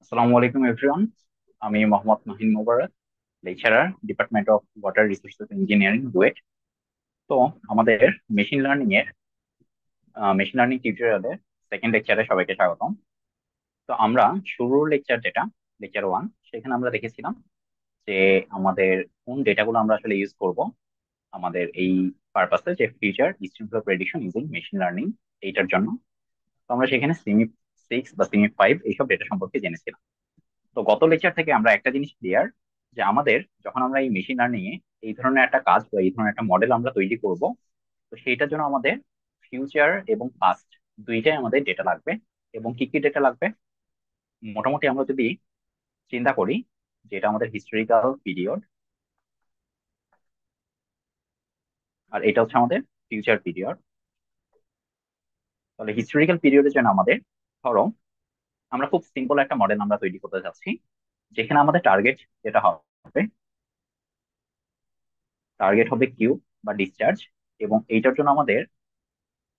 আসসালামু আলাইকুম এভরিওয়ান। আমি Mohammad Mahin Mobarak, lecturer, department of water resources engineering, BUET. তো আমাদের মেশিন লার্নিং এর মেশিন লার্নিং টিউটোরিয়ালের সেকেন্ড লেকচারে সবাইকে স্বাগতম। তো আমরা শুরুর লেকচার যেটা লেকচার 1, সেখানে আমরা দেখেছিলাম যে আমাদের কোন ডেটাগুলো আমরা আসলে ইউজ করব আমাদের এই পারপাসে, যে future distributed prediction using machine learning, এইটার জন্য। তো আমরা সেখানে সিমি 6 বা সিমি 5 এইসব ডেটা সম্পর্কে জেনেছিলাম। তো গত লেকচার থেকে আমরা একটা জিনিস ক্লিয়ার, যে আমাদের যখন আমরা এই মেশিন লার্নিং এ এই ধরনের একটা কাজ বা এই ধরনের একটা মডেল আমরা তৈরি করব, তো সেইটার জন্য আমাদের ফিউচার এবং পাস্ট দুইটাই আমাদের ডেটা লাগবে। এবং কি কি ডেটা লাগবে? মোটামুটি আমরা যদি চিন্তা করি, যেটা আমাদের হিস্টোরিক্যাল পিরিয়ড, আর এটা হচ্ছে আমাদের ফিউচার পিরিয়ড। তাহলে হিস্টোরিক্যাল পিরিয়ডের জন্য আমাদের, ধরো, আমরা খুব সিম্পল একটা মডেল আমরা তৈরি করতে যাচ্ছি, যেখানে আমাদের টার্গেট হবে কিউ বা ডিসচার্জ। এবং এইটার জন্য আমাদের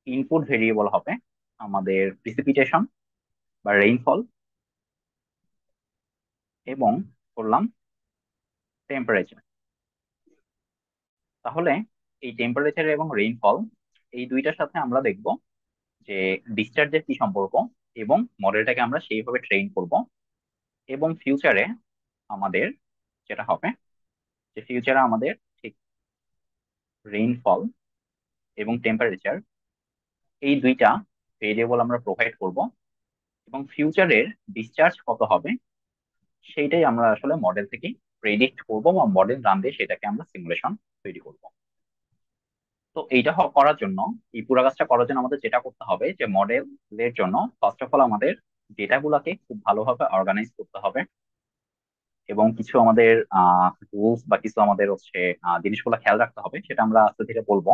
ইনপুট ভেরিয়েবল হবে আমাদের প্রিসিপিটেশন বা রেইনফল, এবং করলাম টেম্পারেচার। তাহলে এই টেম্পারেচার এবং রেইনফল, এই দুইটার সাথে আমরা দেখব যে ডিসচার্জের কি সম্পর্ক, এবং মডেলটাকে আমরা সেইভাবে ট্রেন করব। এবং ফিউচারে আমাদের যেটা হবে, যে ফিউচারে আমাদের ঠিক রেইনফল এবং টেম্পারেচার, এই দুইটা ভেরিয়েবল আমরা প্রোভাইড করব। এবং ফিউচারের ডিসচার্জ কত হবে সেইটাই আমরা আসলে মডেল থেকে প্রেডিক্ট করব, বা মডেল রান দিয়ে সেটাকে আমরা সিমুলেশন তৈরি করব। তো এইটা করার জন্য, এই পুরো কাজটা করার জন্য আমাদের যেটা করতে হবে, যে মডেলের জন্য ফার্স্ট অফ অল আমাদের ডেটাগুলোকে খুব ভালোভাবে অর্গানাইজ করতে হবে। এবং কিছু আমাদের রুলস বা কিছু আমাদের হচ্ছে জিনিসগুলো খেয়াল রাখতে হবে, সেটা আমরা আস্তে ধীরে বলবো।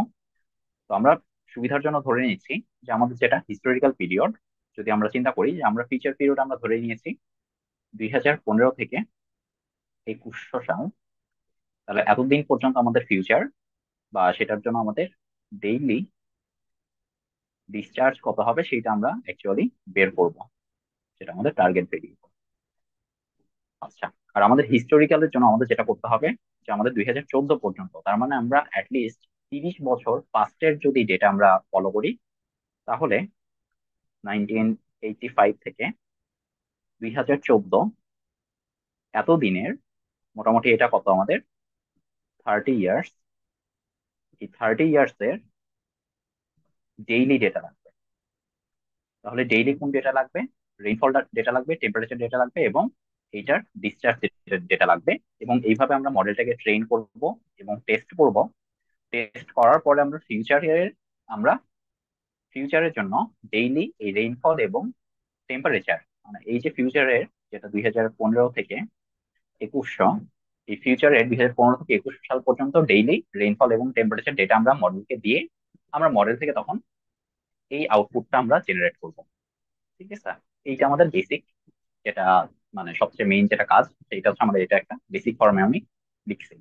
তো আমরা সুবিধার জন্য ধরে নিচ্ছি যে আমাদের যেটা হিস্টোরিক্যাল পিরিয়ড, যদি আমরা চিন্তা করি যে আমরা ফিউচার পিরিয়ড আমরা ধরে নিয়েছি 2015 থেকে 2100 সাল। তাহলে এতদিন পর্যন্ত আমাদের ফিউচার, বা সেটার জন্য আমাদের ডেইলি ডিসচার্জ কত হবে সেটা আমরা অ্যাকচুয়ালি বের করব, সেটা আমাদের টার্গেট ভেরিয়েবল। আচ্ছা, আর আমাদের হিস্টোরিক্যালের জন্য আমাদের যেটা করতে হবে, যে আমাদের 2014 পর্যন্ত, তার মানে আমরা অ্যাটলিস্ট 30 বছর পাস্টের যদি ডেটা আমরা ফলো করি, তাহলে 1985 থেকে 2014 এত দিনের, মোটামুটি এটা কত আমাদের 30 ইয়ার্স। এই 30 ইয়ার্স এর ডেইলি ডেটা লাগবে। তাহলে ডেইলি কোন ডেটা লাগবে? রেইনফল ডেটা লাগবে, টেম্পারেচার ডেটা লাগবে, এবং এইটার ডিসচার্জ ডেটা লাগবে। এবং এইভাবে আমরা মডেলটাকে ট্রেন করব এবং টেস্ট করব। টেস্ট করার পরে আমরা ফিউচারের জন্য ডেইলি এই রেইনফল এবং টেম্পারেচার, মানে এই যে ফিউচারের, যেটা 2015 থেকে 2100, এই ফিউচারের 2015 থেকে 2100 সাল পর্যন্ত ডেইলি রেইনফল এবং টেম্পারেচার ডেটা আমরা মডেলকে দিয়ে, আমরা মডেল থেকে তখন এই আউটপুটটা আমরা জেনারেট করব। ঠিক আছে? এইটা আমাদের বেসিক, যেটা মানে সবচেয়ে মেইন যেটা কাজ, সেটা হচ্ছে আমাদের এটা একটা বেসিক ফর্মে আমি লিখছি।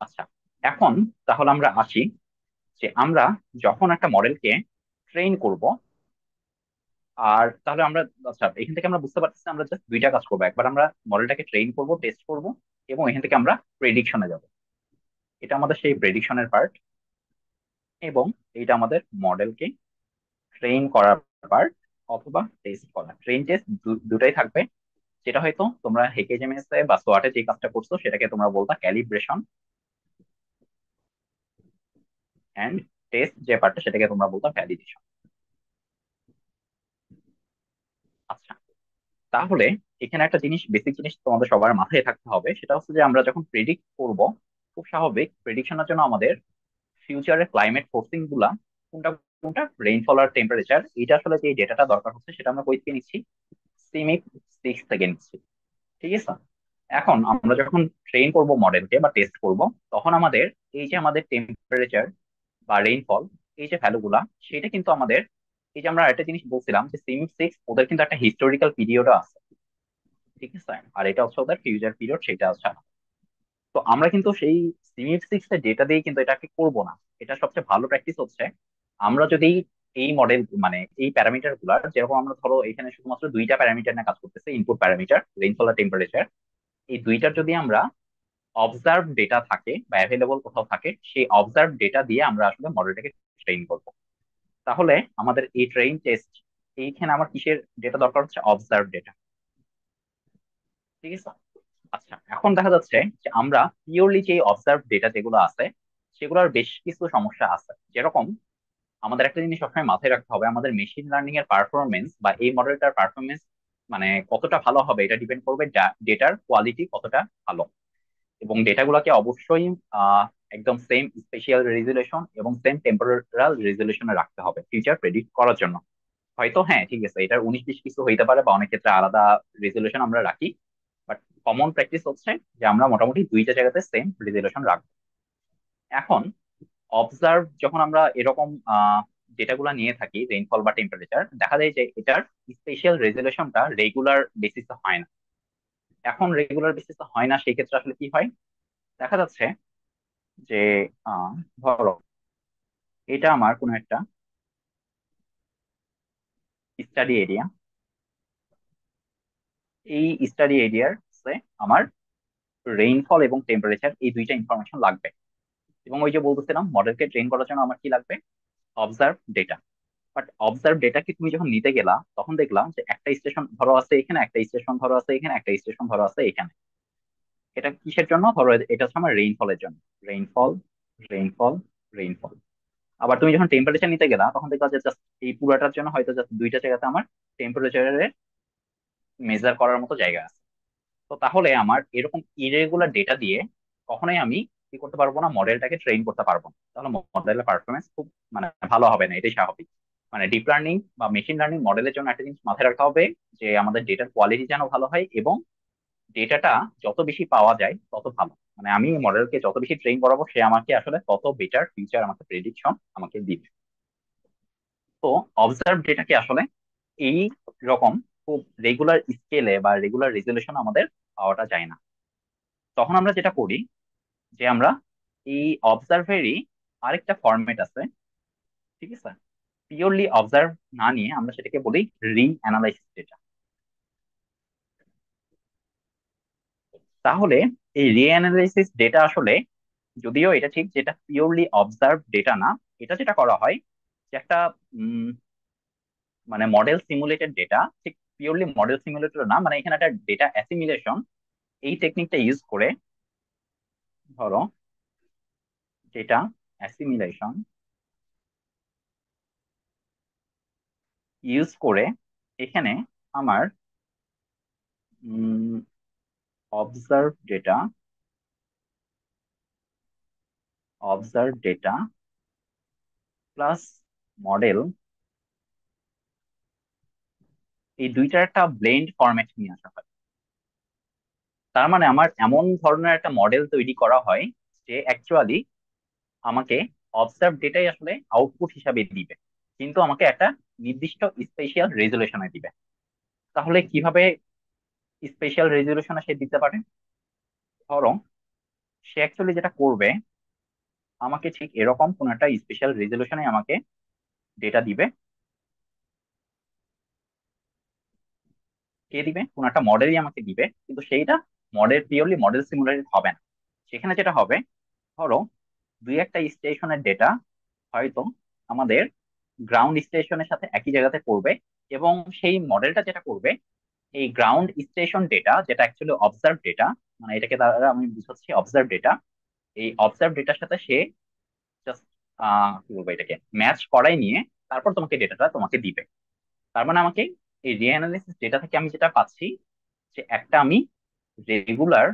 আচ্ছা, এখন তাহলে আমরা আসি, যে আমরা যখন একটা মডেলকে ট্রেন করব, আর তাহলে আমরা, আচ্ছা, এখান থেকে আমরা বুঝতে পারতেছি আমরা জাস্ট দুইটা কাজ করবো। একবার আমরা মডেলটাকে ট্রেন করব, টেস্ট করব, এবং এখান থেকে আমরা প্রেডিকশনে যাব। এটা আমাদের সেই প্রেডিকশনের পার্ট। এবং এইটা আমাদের মডেলকে ট্রেন করার পার্ট, অথবা টেস্ট করা। ট্রেন টেস্ট দুটাই থাকবে। যেটা হয়তো তোমরা হেকেজেমএস এ বা সোয়াটে যে কাজটা করছো সেটাকে তোমরা বলতা ক্যালিব্রেশন, এন্ড টেস্ট যে পার্টটা সেটাকে তোমরা বলতা ভ্যালিডেশন। আচ্ছা, তাহলে এখানে একটা জিনিস, বেসিক জিনিস তোমাদের সবার মাথায় থাকতে হবে, সেটা হচ্ছে যে আমরা যখন প্রেডিক্ট করব, খুব স্বাভাবিক প্রেডিকশনের জন্য আমাদের ফিউচারের ক্লাইমেট ফোর্সিং গুলা কোনটা কোনটা, রেইনফল আর টেম্পারেচার, এটা আসলে যে ডেটাটা দরকার হচ্ছে সেটা আমরা কই থেকে নিচ্ছি? সিমি 6 থেকে নিচ্ছি। ঠিক আছে? এখন আমরা যখন ট্রেন করব মডেলকে বা টেস্ট করব, তখন আমাদের এই যে আমাদের টেম্পারেচার বা রেইনফল, এই যে ভ্যালু গুলা, সেটা কিন্তু আমাদের, এই যে আমরা একটা জিনিস বলছিলাম যে সিমি 6 ওদের কিন্তু একটা হিস্টোরিক্যাল পিরিয়ডও আছে। ঠিক আছে? আর এটা হচ্ছে ওদের ফিউচার পিরিয়ড, সেটা হচ্ছে আলাদা। তো আমরা কিন্তু সেই সিমি 6 এর ডেটা দিয়ে কিন্তু এটাকে করব না। এটা সবচেয়ে ভালো প্র্যাকটিস হচ্ছে আমরা যদি এই মডেল মানে এই প্যারামিটার গুলার, যেরকম আমরা ধরো এখানে শুধুমাত্র দুইটা প্যারামিটার নিয়ে কাজ করতেছে, ইনপুট প্যারামিটার রেইনফল আর টেম্পারেচার। এই দুইটার যদি আমরা অবজার্ভ ডেটা থাকে বা অ্যাভেলেবল কোথাও থাকে, সেই অবজার্ভ ডেটা দিয়ে আমরা আসলে মডেলটাকে ট্রেন করব। তাহলে আমাদের এই ট্রেন টেস্ট, এইখানে আমার কিসের ডেটা দরকার হচ্ছে? Observe data. ঠিক আছে। আচ্ছা, এখন দেখা যাচ্ছে যে আমরা পিওরলি যে অবজার্ভ ডেটা যেগুলো আছে, সেগুলোর বেশ কিছু সমস্যা আছে। যেরকম আমাদের একটা জিনিস সবসময় মাথায় রাখতে হবে, আমাদের মেশিন লার্নিং এর পারফরমেন্স বা এই মডেলটার পারফরমেন্স মানে কতটা ভালো হবে, এটা ডিপেন্ড করবে ডেটার কোয়ালিটি কতটা ভালো। এবং ডেটাগুলোকে অবশ্যই একদম সেম স্পেশাল রেজুলেশন এবং সেম টেম্পোরাল রেজুলেশনে রাখতে হবে ফিউচার প্রেডিক্ট করার জন্য। হয়তো হ্যাঁ ঠিক আছে, এটার 19-20 কিছু হইতে পারে বা অনেক ক্ষেত্রে আলাদা রেজুলেশন আমরা রাখি, বাট কমন প্র্যাকটিস হচ্ছে যে আমরা মোটামুটি দুইটা জায়গাতে সেম রেজুলেশন রাখবো। এখন অবজার্ভ যখন আমরা এরকম ডেটাগুলো নিয়ে থাকি, রেইনফল বা টেম্পারেচার, দেখা যায় যে এটার স্পেশাল রেজুলেশনটা রেগুলার বেসিসে হয় না। এখন রেগুলার বেসিসে হয় না, সেই ক্ষেত্রে আসলে কি হয়? দেখা যাচ্ছে যে আহ, ধরো এটা আমার কোনো একটা স্টাডি এরিয়া। এই স্টাডি এরিয়ার আমার রেইনফল এবং টেম্পারেচার এই দুইটা ইনফরমেশন লাগবে। এবং ওই যে বলতেছিলাম, মডেলকে ট্রেন করার জন্য আমার কি লাগবে? Observe data. But observe data কি তুমি যখন নিতে গেলা, তখন দেখলাম যে একটা স্টেশন ধরো আছে এখানে, একটা স্টেশন ধরো আছে এখানে, একটা স্টেশন ধরো আছে এখানে। এটা কিসের জন্য? ধরো এটা হচ্ছে আমার রেইনফলের জন্য। Rainfall, rainfall, rainfall. আবার তুমি যখন টেম্পারেচার নিতে গেলা, তখন দেখলা যে জাস্ট এই পুরাটার জন্য হয়তো জাস্ট দুইটা জায়গাতে আমার টেম্পারেচারের মেজার করার মতো জায়গা আছে। তো তাহলে আমার এরকম ইরেগুলার ডেটা দিয়ে কখনোই আমি কি করতে পারবো না? মডেলটাকে ট্রেন করতে পারবো না। তাহলে মডেলের পারফরমেন্স খুব মানে ভালো হবে না, এটাই স্বাভাবিক। মানে ডিপ লার্নিং বা মেশিন লার্নিং মডেলের জন্য একটা জিনিস মাথায় রাখতে হবে, যে আমাদের ডেটার কোয়ালিটি যেন ভালো হয় এবং ডেটাটা যত বেশি পাওয়া যায় তত ভালো। মানে আমি মডেলকে যত বেশি ট্রেন করাবো, সে আমাকে আসলে তত বেটার ফিউচার আমাকে প্রেডিকশন আমাকে দিবে। তো অবজার্ভ ডেটাকে আসলে এই রকম খুব রেগুলার স্কেলে বা রেগুলার রেজলিউশন আমাদের পাওয়াটা যায় না। তখন আমরা যেটা করি, যে আমরা এই অবজার্ভেরই আরেকটা ফরম্যাট আছে। ঠিক আছে। পিওরলি অবজার্ভ না নিয়ে আমরা সেটাকে বলি রি অ্যানালাইসিস ডেটা। তাহলে এই রি অ্যানালাইসিস ডেটা আসলে, যদিও এটা ঠিক যেটা পিওরলি অবজার্ভ ডেটা না, এটা যেটা করা হয় যে একটা উম, মানে মডেল সিমুলেটেড ডেটা, ঠিক পিওরলি মডেল সিমুলেটেড না, মানে এখানে একটা ডেটা অ্যাসিমিলেশন, এই টেকনিকটা ইউজ করে, ধরো ডেটা অ্যাসিমিলেশন ইউজ করে এখানে আমার observe data, observe data plus model, এই দুইটার একটা ব্লেন্ড ফরম্যাট নিয়ে আসা হয়। তার মানে আমার এমন ধরনের একটা মডেল তৈরি করা হয় যে অ্যাকচুয়ালি আমাকে অবজার্ভ ডেটাই আসলে আউটপুট হিসাবে দিবে, কিন্তু আমাকে একটা নির্দিষ্ট স্পেশাল রেজুলেশনে দিবে। তাহলে কিভাবে স্পেশাল রেজুলেশনে সে দিতে পারে? ধরো সে অ্যাকচুয়ালি যেটা করবে, আমাকে ঠিক এরকম কোন একটা স্পেশাল রেজুলেশনে আমাকে ডেটা দিবে। কে দিবে? কোন একটা মডেলই আমাকে দিবে, কিন্তু সেইটা মডেল পিওরলি মডেল সিমুলেটেড হবে না। সেখানে যেটা হবে, ধরো দুই একটা স্টেশনের ডেটা হয়তো আমাদের গ্রাউন্ড স্টেশনের সাথে একই জায়গাতে পড়বে, এবং সেই মডেলটা যেটা করবে, এই গ্রাউন্ড স্টেশন ডেটা যেটা অ্যাকচুয়ালি অবজার্ভ ডেটা, মানে এটাকে দ্বারা আমি বুঝাচ্ছি অবজার্ভ ডেটা, এই অবজার্ভ ডেটার সাথে সে জাস্ট কি বলবো, এটাকে ম্যাচ করাই নিয়ে তারপর তোমাকে ডেটাটা তোমাকে দিবে। তার মানে আমাকে এই রিঅ্যানালাইসিস ডেটা থেকে আমি যেটা পাচ্ছি, যে একটা আমি রেগুলার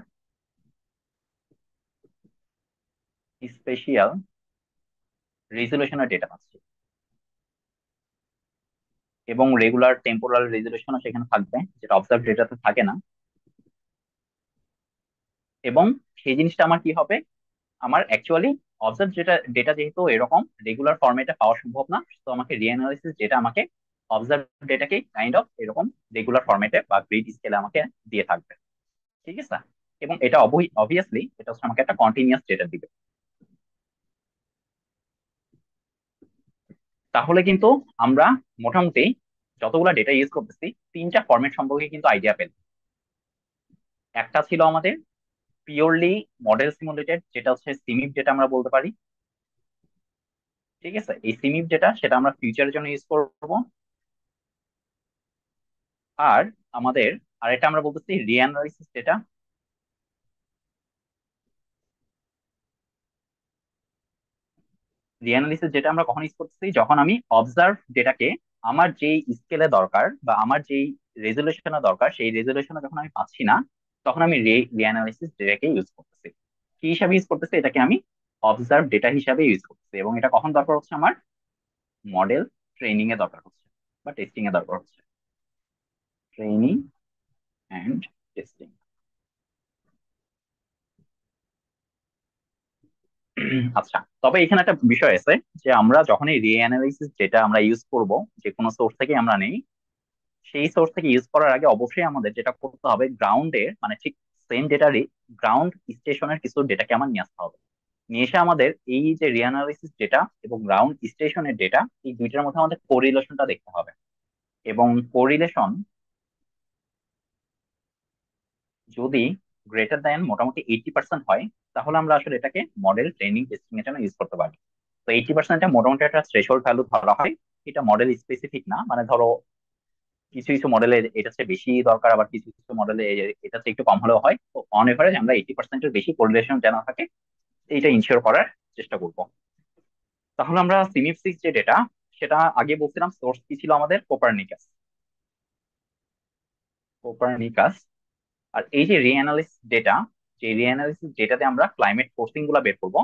স্পেশিয়াল রেজলিউশনের ডেটা পাচ্ছি, এবং রেগুলার টেম্পোরাল রেজলিউশনও সেখানে থাকবে, যেটা অবজার্ভ ডেটাতে থাকে না। এবং সেই জিনিসটা আমার কি হবে? আমার অ্যাকচুয়ালি অবজার্ভ ডেটা ডেটা যেহেতু এরকম রেগুলার ফরম্যাটে পাওয়া সম্ভব না, তো আমাকে রিঅ্যানালাইসিস ডেটা আমাকে অবজার্ভ ডেটাকে কাইন্ড অফ এরকম রেগুলার ফরম্যাটে বা গ্রিড স্কেলে আমাকে দিয়ে থাকবে। ঠিক আছে। এবং এটা অবভিয়াসলি এটা হচ্ছে আমাকে একটা কন্টিনিউয়াস ডেটা দিবে। তাহলে কিন্তু আমরা মোটামুটি যতগুলা ডেটা ইউজ করতেছি তিনটা ফরম্যাট সম্পর্কে কিন্তু আইডিয়া পেলাম। একটা ছিল আমাদের পিওরলি মডেল সিমুলেটেড, যেটা হচ্ছে সিমিপ যেটা আমরা বলতে পারি। ঠিক আছে, এই সিমিপ যেটা সেটা আমরা ফিউচারের জন্য ইউজ করব। আর আমাদের আরেকটা আমরা বলতেছি রিঅ্যানালাইসিস ডেটা। রিঅ্যানালিসিস যেটা আমরা কখন ইউজ করতেছি, যখন আমি অবজার্ভ ডেটাকে আমার যেই স্কেলে দরকার বা আমার যেই রেজলিউশনে দরকার সেই রেজলিউশনে যখন আমি পাচ্ছি না, তখন আমি রিঅ্যানালিসিস ডেটাকে ইউজ করতেছি। কি হিসাবে ইউজ করতেছি, এটাকে আমি অবজার্ভ ডেটা হিসাবে ইউজ করতেছি। এবং এটা কখন দরকার হচ্ছে, আমার মডেল ট্রেনিং এ দরকার হচ্ছে বা টেস্টিং এ দরকার হচ্ছে। Training and testing. আচ্ছা, তবে এখানে একটা বিষয় আছে যে আমরা যখনই রিঅ্যানালাইসিস যেটা আমরা ইউজ করব, যে কোনো সোর্স থেকে আমরা নেই, সেই সোর্স থেকে ইউজ করার আগে অবশ্যই আমাদের যেটা করতে হবে, গ্রাউন্ডের মানে ঠিক সেম ডেটারই গ্রাউন্ড স্টেশনের কিছু ডেটাকে আমার নিয়ে আসতে হবে। নিয়ে এসে আমাদের এই যে রিঅ্যানালাইসিস ডেটা এবং গ্রাউন্ড স্টেশনের ডেটা, এই দুইটার মধ্যে আমাদের কোরিলেশনটা দেখতে হবে। এবং কোরিলেশন যদি গ্রেটার দ্যান মোটামুটি 80% হয়, তাহলে আমরা আসলে এটাকে মডেল ট্রেনিং টেস্টিং এর জন্য ইউজ করতে পারি। তো 80% মোটামুটি একটা থ্রেশহোল্ড ভ্যালু ধরা হয়। এটা মডেল স্পেসিফিক না, মানে ধরো কিছু কিছু মডেলে এটা চেয়ে বেশি দরকার, আবার কিছু কিছু মডেলে এটা চেয়ে একটু কম হলেও হয়। তো অন এভারেজ আমরা 80%-এর বেশি কোরিলেশন যেন থাকে, এইটা ইনশিওর করার চেষ্টা করব। তাহলে আমরা সিমিপ 6 যে ডেটা, সেটা আগে বলছিলাম সোর্স কি ছিল আমাদের, কোপারনিকাস। কোপারনিকাস। আর এই যে রিঅ্যানালিসিস ডেটা, যে রিঅ্যানালিসিস ডেটাতে আমরা ক্লাইমেট ফোর্সিং গুলা বের করবো।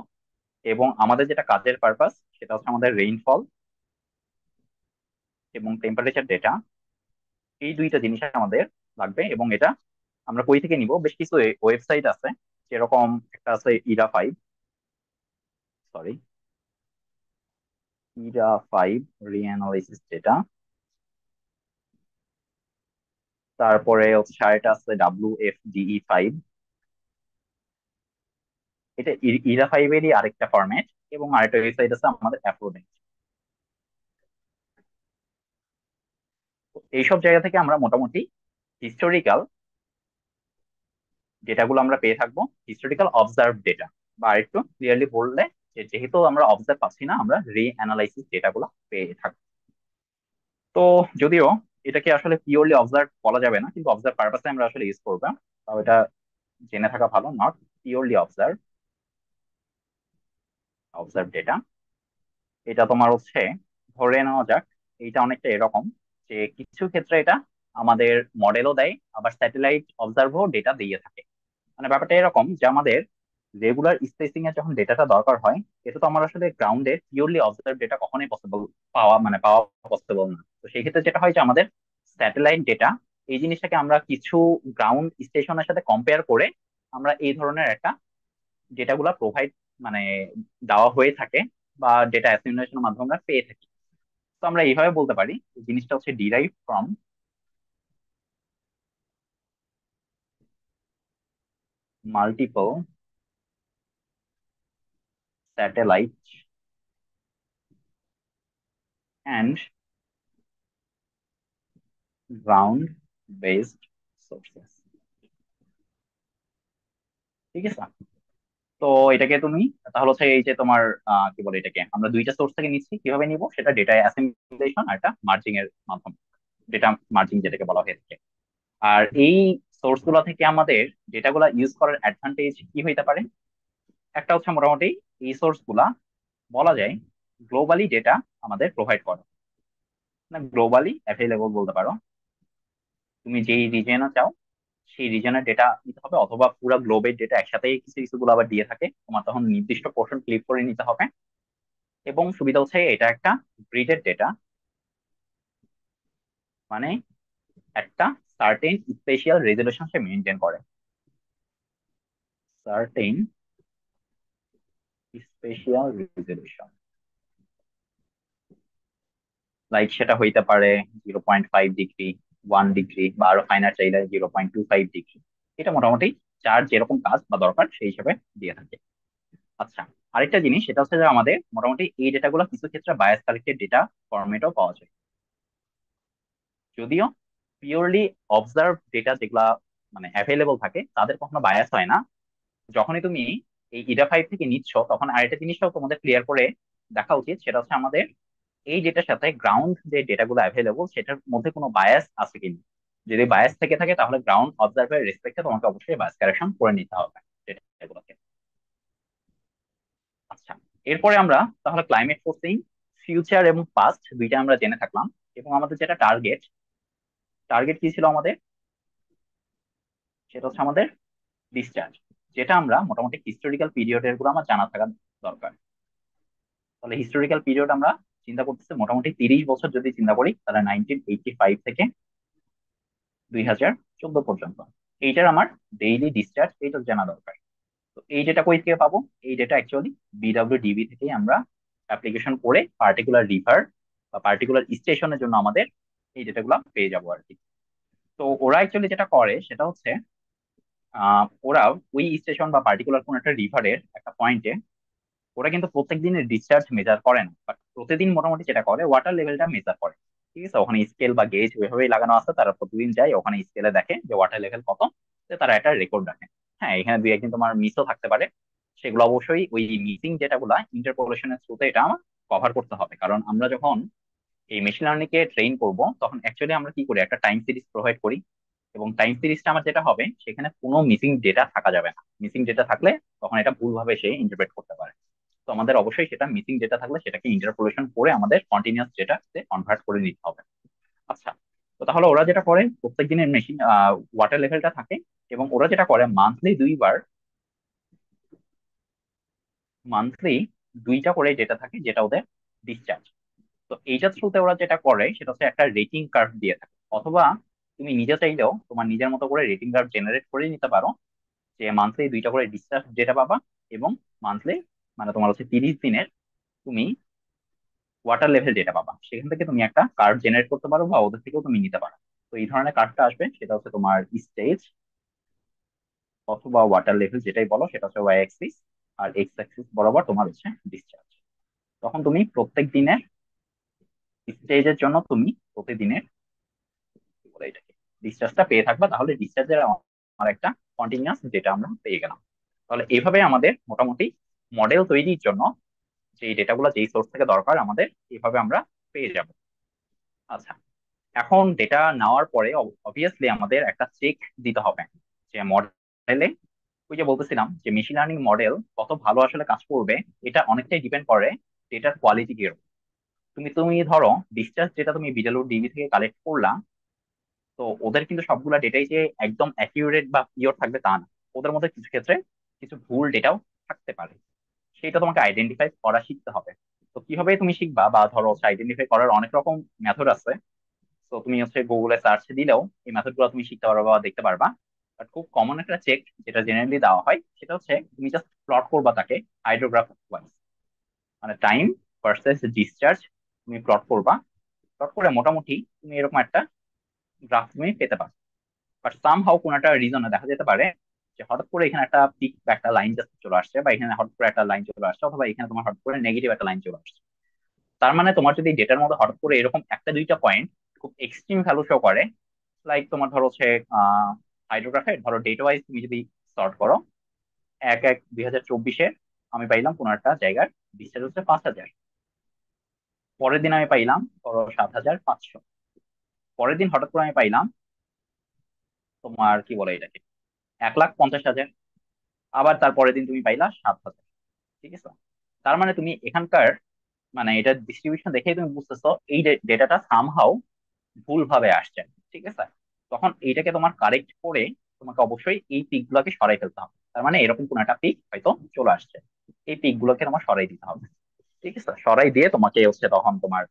এবং আমাদের যেটা কাজের পারপাস, সেটা হচ্ছে আমাদের রেইনফল এবং টেম্পারেচার ডেটা। এই দুইটা জিনিস আমাদের লাগবে। এবং এটা আমরা কই থেকে নিব, বেশ কিছু ওয়েবসাইট আছে। যেরকম একটা আছে ইরা 5, সরি, ইরা 5 রিঅ্যানালাইসিস ডেটা। তারপরে হচ্ছে আরেকটা আছে WFDE 5। এটা ইরা 5-এরই আরেকটা ফরম্যাট। এবং আরেকটা ওয়েবসাইট আছে আমাদের অ্যাফ্রোডেট। এইসব জায়গা থেকে আমরা মোটামুটি হিস্টোরিক্যাল ডেটাগুলো আমরা পেয়ে থাকবো, হিস্টোরিক্যাল অবজার্ভ ডেটা। বা আরেকটু ক্লিয়ারলি বললে, যে যেহেতু আমরা অবজার্ভ পাচ্ছি না, আমরা রিঅ্যানালাইসিস ডেটাগুলো পেয়ে থাকবো। তো যদিও এটাকে আসলে পিওরলি অবজার্ভ বলা যাবে না, কিন্তু অবজার্ভ পারপাসে আমরা আসলে ইউজ করবো। তাও এটা জেনে থাকা ভালো, not purely observe. Observe data এটা তোমার হচ্ছে, ধরে নেওয়া যাক, এইটা অনেকটা এরকম যে কিছু ক্ষেত্রে এটা আমাদের মডেলও দেয়, আবার স্যাটেলাইট অবজার্ভও ডেটা দিয়ে থাকে। মানে ব্যাপারটা এরকম যে আমাদের রেগুলার স্পেসিং এর যখন ডেটাটা দরকার হয়, এটা তো আমার আসলে গ্রাউন্ডে পিওরলি অবজার্ভ ডেটা কখনোই পসিবল পাওয়া পসিবল না। তো সেই ক্ষেত্রে যেটা হয় যে আমাদের স্যাটেলাইট ডেটা, এই জিনিসটাকে আমরা কিছু গ্রাউন্ড স্টেশনের সাথে কম্পেয়ার করে আমরা এই ধরনের একটা ডেটাগুলা প্রোভাইড, মানে দেওয়া হয়ে থাকে, বা ডেটা অ্যাসিমিলেশনের মাধ্যমে আমরা পেয়ে থাকি। তো আমরা এইভাবে বলতে পারি যে জিনিসটা হচ্ছে derive from multiple satellite and ground based sources. ঠিক আছে। তো এটাকে তুমি, তাহলে হচ্ছে এই যে তোমার কি বলে, এটাকে আমরা দুইটা সোর্স থেকে নিচ্ছি, কিভাবে নিব সেটা ডেটা অ্যাসিমিলেশন আর একটা মার্জিং এর মাধ্যমে, ডেটা মার্জিং যেটাকে বলা হয়ে থাকে। আর এই সোর্স গুলা থেকে আমাদের ডেটাগুলা ইউজ করার অ্যাডভান্টেজ কি হইতে পারে, একটা হচ্ছে মোটামুটি এই সোর্স গুলা বলা যায় গ্লোবালি ডেটা আমাদের প্রোভাইড করে, না গ্লোবালি অ্যাভেলেবল বলতে পারো। তুমি যেই রিজনে চাও সেই রিজনের ডেটা নিতে হবে, অথবা পুরো গ্লোবের ডেটা একসাথে কিছু কিছু গুলো আবার দিয়ে থাকে, তোমার তখন নির্দিষ্ট পোর্শন ক্লিক করে নিতে হবে। এবং সুবিধা হচ্ছে এটা একটা গ্রিডেড ডেটা, মানে একটা সার্টেন স্পেশাল রেজলিউশন সে মেনটেন করে। সার্টেন স্পেশাল রেজলিউশন, লাইক সেটা হইতে পারে 0.5 ডিগ্রি, 1 ডিগ্রি, বা আরো ফাইনার চাইলে 0.25 ডিগ্রি। এটা মোটামুটি যার যেরকম কাজ বা দরকার সেই হিসেবে দিয়ে থাকে। আচ্ছা, আরেকটা জিনিস সেটা হচ্ছে যে আমাদের মোটামুটি এই ডেটাগুলো কিছু ক্ষেত্রে বায়াস কালেক্টেড ডেটা ফরম্যাটও পাওয়া যায়। যদিও পিওরলি অবজার্ভ ডেটা যেগুলা মানে অ্যাভেলেবল থাকে তাদের কখনো বায়াস হয় না। যখনই তুমি এই ইডা 5 থেকে নিচ্ছ তখন আরেকটা জিনিসটাও তোমাদের ক্লিয়ার করে দেখা উচিত, সেটা হচ্ছে আমাদের এই ডেটার সাথে গ্রাউন্ড যে ডেটাগুলো অ্যাভেলেবল সেটার মধ্যে কোনো বায়াস আছে কিনা। যদি বায়াস থেকে থাকে তাহলে গ্রাউন্ড অবজার্ভের রেসপেক্টে তোমাকে অবশ্যই বায়াস কারেকশন করে নিতে হবে ডেটাগুলোকে। আচ্ছা, এরপরে আমরা তাহলে ক্লাইমেট ফোর্সিং, ফিউচার এবং পাস্ট দুইটা আমরা জেনে থাকলাম। এবং আমাদের যেটা টার্গেট, টার্গেট কি ছিল আমাদের, সেটা হচ্ছে আমাদের ডিসচার্জ, যেটা আমরা মোটামুটি হিস্টোরিক্যাল পিরিয়ডের গুলো আমার জানা থাকা দরকার। তাহলে হিস্টোরিক্যাল পিরিয়ড আমরা চিন্তা করতেছি মোটামুটি 30 বছর যদি চিন্তা করি তাহলে 1985 থেকে 2014 পর্যন্ত। এইটার আমার ডেইলি ডিসচার্জ এইটা জানা দরকার। তো এই ডেটা কই থেকে পাবো? এই ডেটা অ্যাকচুয়ালি বিডব্লিউডিবি থেকেই আমরা অ্যাপ্লিকেশন করে পার্টিকুলার রিভার বা পার্টিকুলার স্টেশনের জন্য আমাদের এই ডেটাগুলো পেয়ে যাবো আর কি। তো ওরা অ্যাকচুয়ালি যেটা করে সেটা হচ্ছে ওরা ওই স্টেশন বা পার্টিকুলার কোন একটা রিভারের একটা পয়েন্টে ওরা কিন্তু প্রত্যেক দিনের ডিসচার্জ মেজার করে না, বাট প্রতিদিন মোটামুটি যেটা করে ওয়াটার লেভেলটা মেজার করে। ঠিক আছে, ওখানে স্কেল বা গেজ ওইভাবেই লাগানো আছে, তারা প্রতিদিন যায় ওখানে স্কেলে দেখে যে ওয়াটার লেভেল কত, তো তারা একটা রেকর্ড রাখে। হ্যাঁ, এখানে দুই একদিন তোমার মিসও থাকতে পারে, সেগুলো অবশ্যই ওই মিসিং যেটাগুলা ইন্টারপোলেশনের থ্রুতে এটা আমার কভার করতে হবে। কারণ আমরা যখন এই মেশিন লার্নিং কে ট্রেন করব তখন অ্যাকচুয়ালি আমরা কি করি, একটা টাইম সিরিজ প্রোভাইড করি। এবং টাইম সিরিজটা আমার যেটা হবে সেখানে কোনো মিসিং ডেটা থাকা যাবে না। মিসিং ডেটা থাকলে তখন এটা ভুলভাবে সে ইন্টারপ্রেট করতে পারে। তো আমাদের অবশ্যই সেটা মিসিং ডেটা থাকলে সেটাকে ইন্টারপোলেশন করে আমাদের কন্টিনিউয়াস ডেটাতে কনভার্ট করে নিতে হবে। আচ্ছা, তো তাহলে ওরা যেটা করে প্রত্যেক দিনের মেশিন ওয়াটার লেভেলটা থাকে, এবং ওরা যেটা করে মান্থলি দুইবার, মান্থলি দুইটা করে ডেটা থাকে যেটা ওদের ডিসচার্জ। তো এইটার থ্রুতে ওরা যেটা করে সেটা হচ্ছে একটা রেটিং কার্ভ দিয়ে থাকে। অথবা তুমি নিজে চাইলেও তোমার নিজের মতো করে রেটিং কার্ভ জেনারেট করে নিতে পারো, যে মান্থলি দুইটা করে ডিসচার্জ ডেটা পাবা, এবং মান্থলি মানে তোমার হচ্ছে 30 দিনের তুমি ওয়াটার লেভেল যেটা পাবা সেখান থেকে তুমি একটা কার্ভ জেনারেট করতে পারো বা ওদের থেকেও তুমি নিতে পারো। তো এই ধরনের কার্ভটা আসবে সেটা হচ্ছে তোমার স্টেজ অথবা ওয়াটার লেভেল যেটাই বলো, সেটা হচ্ছে ওয়াই অ্যাক্সিস, আর এক্স অ্যাক্সিস বরাবর তোমার হচ্ছে ডিসচার্জ। তখন তুমি প্রত্যেক দিনের স্টেজের জন্য তুমি প্রতিদিনের কি বলে এটাকে ডিসচার্জটা পেয়ে থাকবা, তাহলে ডিসচার্জের আমার একটা কন্টিনিউয়াস যেটা আমরা পেয়ে গেলাম। তাহলে এইভাবে আমাদের মোটামুটি মডেল তৈরির জন্য যে ডেটাগুলো যেই সোর্স থেকে দরকার আমাদের এইভাবে আমরা পেয়ে যাব। আচ্ছা, এখন ডেটা নেওয়ার পরে অবভিয়াসলি আমাদের একটা চেক দিতে হবে যে মডেলে, ওই যে বলতেছিলাম যে মেশিন লার্নিং মডেল কত ভালো আসলে কাজ করবে এটা অনেকটাই ডিপেন্ড করে ডেটার কোয়ালিটি কি এরকম। তুমি তুমি ধরো ডিসচার্জ যেটা তুমি বিডালুর ডিবি থেকে কালেক্ট করলা, তো ওদের কিন্তু সবগুলা ডেটাই যে একদম অ্যাকিউরেট বা পিওর থাকবে তা না। ওদের মধ্যে কিছু ক্ষেত্রে কিছু ভুল ডেটাও থাকতে পারে, সেটা তোমাকে আইডেন্টিফাই করা শিখতে হবে। তো কিভাবে তুমি শিখবা, বা ধরো আইডেন্টিফাই করার অনেক রকম মেথড আছে। তো তুমি হচ্ছে গুগলে সার্চ দিলেও এই মেথড গুলো তুমি শিখতে পারবা বা দেখতে পারবা। বাট খুব কমন একটা চেক যেটা জেনারেলি দেওয়া হয় সেটা হচ্ছে তুমি জাস্ট প্লট করবা তাকে হাইড্রোগ্রাফ ওয়াইজ, মানে টাইম ভার্সেস ডিসচার্জ তুমি প্লট করবা। প্লট করে মোটামুটি তুমি এরকম একটা গ্রাফ তুমি পেতে পারো। বাট সামহাও কোন একটা রিজনে দেখা যেতে পারে যে হঠাৎ করে এখানে একটা পিক বা একটা লাইন জাস্ট চলে আসছে, বা এখানে হঠাৎ করে একটা লাইন চলে আসছে, অথবা এখানে তোমার হঠাৎ করে নেগেটিভ একটা লাইন চলে আসছে। তার মানে তোমার যদি ডেটার মধ্যে হঠাৎ করে এরকম একটা দুইটা পয়েন্ট খুব এক্সট্রিম ভ্যালু শো করে, লাইক তোমার ধরো হচ্ছে হাইড্রোগ্রাফে ধরো ডেট ওয়াইজ তুমি যদি সর্ট করো, 1/1/2024 আমি পাইলাম কোন একটা জায়গার ডিসটেন্স হচ্ছে 5,000। পরের দিন আমি পাইলাম ধরো 7,500। পরের দিন হঠাৎ করে আমি পাইলাম তোমার কি বলে এটাকে 1,50,000। আবার তার পরের দিন তুমি পাইলা 7,000। ঠিক আছে, তার মানে তুমি এখানকার মানে এটা ডিস্ট্রিবিউশন দেখেই তুমি বুঝতেছো এই ডেটাটা সামহাও ভুল ভাবে আসছে। ঠিক আছে, তখন এইটাকে তোমার কারেক্ট করে তোমাকে অবশ্যই এই পিক গুলোকে সরাই ফেলতে হবে। তার মানে এরকম কোন একটা পিক হয়তো চলে আসছে, এই পিক গুলোকে তোমার সরাই দিতে হবে। ঠিক আছে, সরাই দিয়ে তোমাকে হচ্ছে তখন তোমার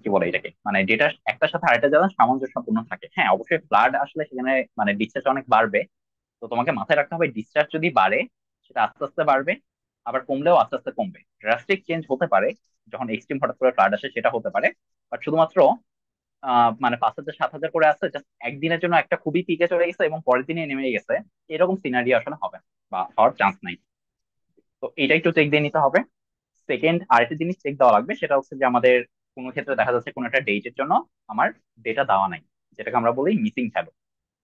কি বলে এটাকে মানে ডেটা একটার সাথে আরেকটা যেন সামঞ্জস্যপূর্ণ থাকে। হ্যাঁ, অবশ্যই ফ্লাড আসলে সেখানে মানে ডিসচার্জ অনেক বাড়বে। তো তোমাকে মাথায় রাখতে হবে ডিসচার্জ যদি বাড়ে সেটা আস্তে আস্তে বাড়বে, আবার কমলেও আস্তে আস্তে কমবে। ড্রাস্টিক চেঞ্জ হতে পারে যখন এক্সট্রিম হঠাৎ করে ফ্লাড আসে, সেটা হতে পারে। বাট শুধুমাত্র মানে 5,000 7,000 করে আসছে জাস্ট একদিনের জন্য একটা খুবই পিকে চলে গেছে এবং পরের দিনে নেমে গেছে, এরকম সিনারিও আসলে হবে না বা হওয়ার চান্স নাই। তো এটা একটু চেক দিয়ে নিতে হবে। সেকেন্ড আরেকটা জিনিস চেক দেওয়া লাগবে, সেটা হচ্ছে যে আমাদের কোনো ক্ষেত্রে দেখা যাচ্ছে কোনো একটা ডেটের জন্য আমার ডেটা দেওয়া নাই, যেটাকে আমরা বলি মিসিং ভ্যালু।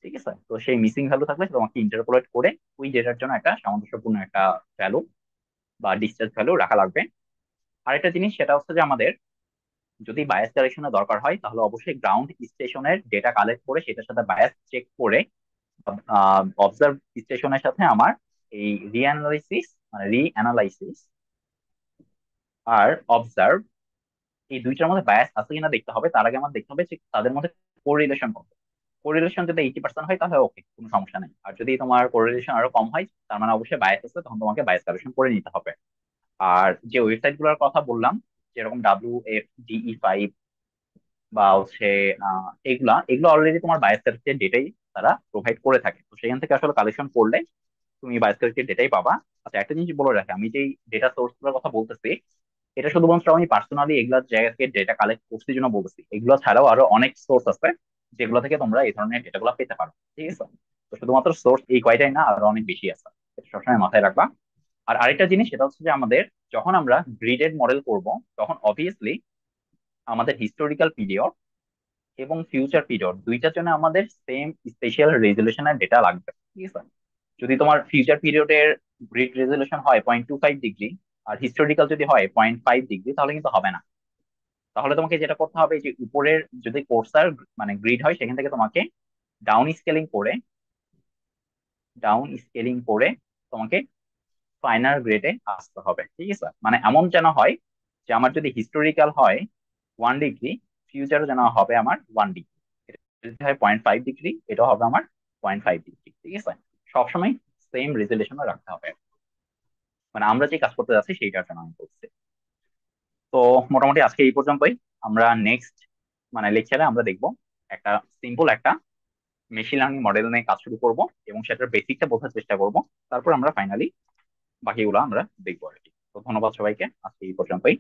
ঠিক আছে, তো সেই মিসিং ভ্যালু থাকলে তোমাকে ইন্টারপোলেট করে ওই ডেটার জন্য একটা সামঞ্জস্যপূর্ণ একটা ভ্যালু বা ডিসচার্জ ভ্যালু রাখা লাগবে। আরেকটা জিনিস সেটা হচ্ছে যে আমাদের যদি বায়াস কারেকশনের দরকার হয় তাহলে অবশ্যই গ্রাউন্ড স্টেশনের ডেটা কালেক্ট করে সেটার সাথে বায়াস চেক করে অবজার্ভ স্টেশনের সাথে আমার এই রিঅ্যানালাইসিস আর অবজার্ভ এই দুইটার মধ্যে বায়াস আছে কিনা দেখতে হবে। তার আগে আমার দেখতে হবে যে তাদের মধ্যে কোরিলেশন কত। কোরিলেশন যদি 80% হয় তাহলে ওকে, কোনো সমস্যা নেই। আর যদি তোমার কোরিলেশন আরো কম হয় তার মানে অবশ্যই বায়াস আছে, তখন তোমাকে বায়াস কারেকশন করে নিতে হবে। আর যে ওয়েবসাইট গুলোর কথা বললাম, যেরকম WFDE5 বা হচ্ছে এগুলা এগুলো অলরেডি তোমার বায়াস কারেক্টেড ডেটাই তারা প্রোভাইড করে থাকে, তো সেখান থেকে আসলে কালেকশন করলে তুমি বায়াস কারেক্টেড ডেটাই পাবা। আচ্ছা, একটা জিনিস বলে রাখি, আমি যেই ডেটা সোর্স গুলোর কথা বলতেছি এটা শুধুমাত্র আমি পার্সোনালি এগুলা জায়গা থেকে ডেটা কালেক্ট করছি জন্য বলতেছি। এগুলো ছাড়াও আরো অনেক সোর্স আছে যেগুলো থেকে তোমরা এই ধরনের ডেটাগুলো পেতে পারো। ঠিক আছে, তো শুধুমাত্র সোর্স এই কয়টাই না, আরো অনেক বেশি আছে, এটা সবসময় মাথায় রাখবা। আর আরেকটা জিনিস সেটা হচ্ছে যে আমাদের যখন আমরা গ্রিডেড মডেল করব তখন অবভিয়াসলি আমাদের হিস্টোরিক্যাল পিরিয়ড এবং ফিউচার পিরিয়ড দুইটার জন্য আমাদের সেম স্পেশাল রেজলিউশনের ডেটা লাগবে। ঠিক আছে, যদি তোমার ফিউচার পিরিয়ডের গ্রিড রেজলিউশন হয় 0.25 ডিগ্রি আর হিস্টোরিক্যাল যদি হয় 0.5 ডিগ্রি তাহলে কিন্তু হবে না। তাহলে তোমাকে যেটা করতে হবে যে উপরের যদি কোর্সার মানে গ্রিড হয় সেখান থেকে তোমাকে ডাউন স্কেলিং করে তোমাকে ফাইনাল গ্রেডে আসতে হবে। ঠিক আছে, মানে এমন যেন হয় যে আমার যদি হিস্টোরিক্যাল হয় 1 ডিগ্রি, ফিউচার যেন হবে আমার 1 ডিগ্রি। যদি হয় 0.5 ডিগ্রি, এটা হবে আমার 0.5 ডিগ্রি। ঠিক আছে, সবসময় সেম রেজুলেশনে রাখতে হবে। মানে আমরা যে কাজ করতে যাচ্ছি সেইটার জন্য আমি বলছি। তো মোটামুটি আজকে এই পর্যন্তই। আমরা নেক্সট মানে লেকচারে আমরা দেখবো একটা সিম্পল একটা মেশিন লার্নিং মডেল নিয়ে কাজ শুরু করব এবং সেটার বেসিকটা বোঝার চেষ্টা করব। তারপর আমরা ফাইনালি বাকিগুলো আমরা দেখবো আর কি। তো ধন্যবাদ সবাইকে, আজকে এই পর্যন্তই।